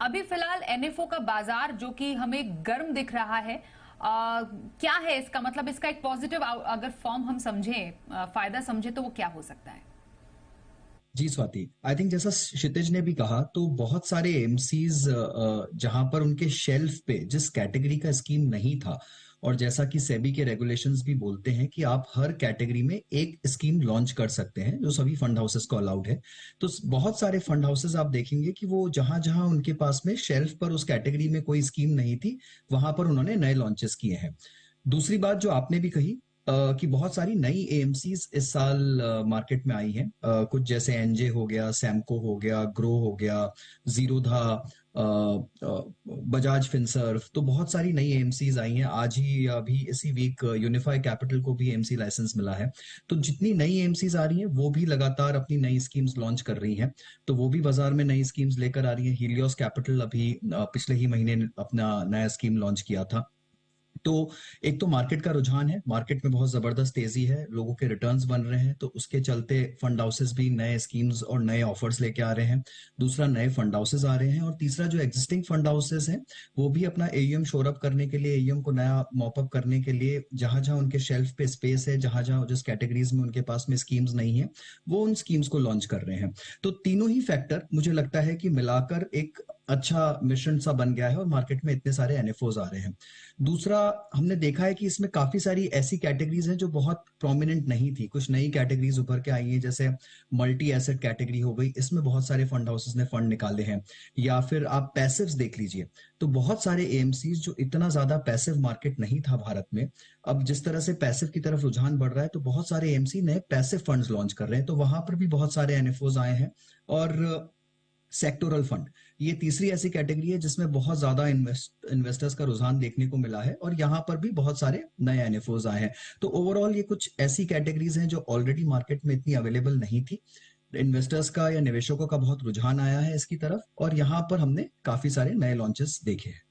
अभी फिलहाल एनएफओ का बाजार जो कि हमें गर्म दिख रहा है, क्या है इसका मतलब? इसका एक पॉजिटिव अगर फॉर्म हम समझें, फायदा समझे, तो वो क्या हो सकता है? जी स्वाति, आई थिंक जैसा क्षितिज ने भी कहा, तो बहुत सारे एमसीज जहां पर उनके शेल्फ पे जिस कैटेगरी का स्कीम नहीं था, और जैसा कि सेबी के रेगुलेशंस भी बोलते हैं कि आप हर कैटेगरी में एक स्कीम लॉन्च कर सकते हैं, जो सभी फंड हाउसेस को अलाउड है। तो बहुत सारे फंड हाउसेस आप देखेंगे कि वो जहां जहां उनके पास में शेल्फ पर उस कैटेगरी में कोई स्कीम नहीं थी, वहां पर उन्होंने नए लॉन्चेस किए हैं। दूसरी बात जो आपने भी कही, कि बहुत सारी नई एएमसीज इस साल मार्केट में आई हैं। कुछ जैसे एनजे हो गया, सैमको हो गया, ग्रो हो गया, जीरोधा, बजाज फिनसर्व, तो बहुत सारी नई एएमसीज आई हैं। आज ही अभी इसी वीक यूनिफाई कैपिटल को भी एमसी लाइसेंस मिला है। तो जितनी नई एएमसीज आ रही हैं वो भी लगातार अपनी नई स्कीम्स लॉन्च कर रही हैं। तो वो भी बाजार में नई स्कीम्स लेकर आ रही हैं। हीलियोस कैपिटल अभी पिछले ही महीने अपना नया स्कीम लॉन्च किया था। तो एक तो मार्केट का रुझान है, मार्केट में बहुत जबरदस्त तेजी है, लोगों के रिटर्न्स बन रहे हैं, तो उसके चलते फंड हाउसेस भी नए स्कीम्स और नए ऑफर्स लेके आ रहे हैं। दूसरा, नए फंड हाउसेस आ रहे हैं। और तीसरा, जो एग्जिस्टिंग फंड हाउसेस हैं वो भी अपना एयूएम शोर अप करने के लिए, एयूएम को नया मॉपअप करने के लिए, जहां जहां उनके शेल्फ पे स्पेस है, जहां जहां जिस कैटेगरीज में उनके पास में स्कीम्स नहीं है, वो उन स्कीम्स को लॉन्च कर रहे हैं। तो तीनों ही फैक्टर मुझे लगता है कि मिलाकर एक अच्छा मिश्रण सा बन गया है, और मार्केट में इतने सारे एनएफओज आ रहे हैं। दूसरा, हमने देखा है कि इसमें काफी सारी ऐसी कैटेगरीज हैं जो बहुत प्रोमिनेंट नहीं थी। कुछ नई कैटेगरीज उभर के आई हैं, जैसे मल्टी एसेट कैटेगरी हो गई, इसमें बहुत सारे फंड हाउसेस ने फंड निकाले हैं। या फिर आप पैसिव्स देख लीजिए, तो बहुत सारे एएमसीज, जो इतना ज्यादा पैसिव मार्केट नहीं था भारत में, अब जिस तरह से पैसिव की तरफ रुझान बढ़ रहा है, तो बहुत सारे एएमसी नए पैसिव फंड्स लॉन्च कर रहे हैं, तो वहां पर भी बहुत सारे एनएफओज आए हैं। और सेक्टोरल फंड, ये तीसरी ऐसी कैटेगरी है जिसमें बहुत ज्यादा इन्वेस्टर्स का रुझान देखने को मिला है, और यहाँ पर भी बहुत सारे नए एनएफओज आए हैं। तो ओवरऑल ये कुछ ऐसी कैटेगरीज हैं जो ऑलरेडी मार्केट में इतनी अवेलेबल नहीं थी। इन्वेस्टर्स का या निवेशकों का बहुत रुझान आया है इसकी तरफ, और यहाँ पर हमने काफी सारे नए लॉन्चेस देखे हैं।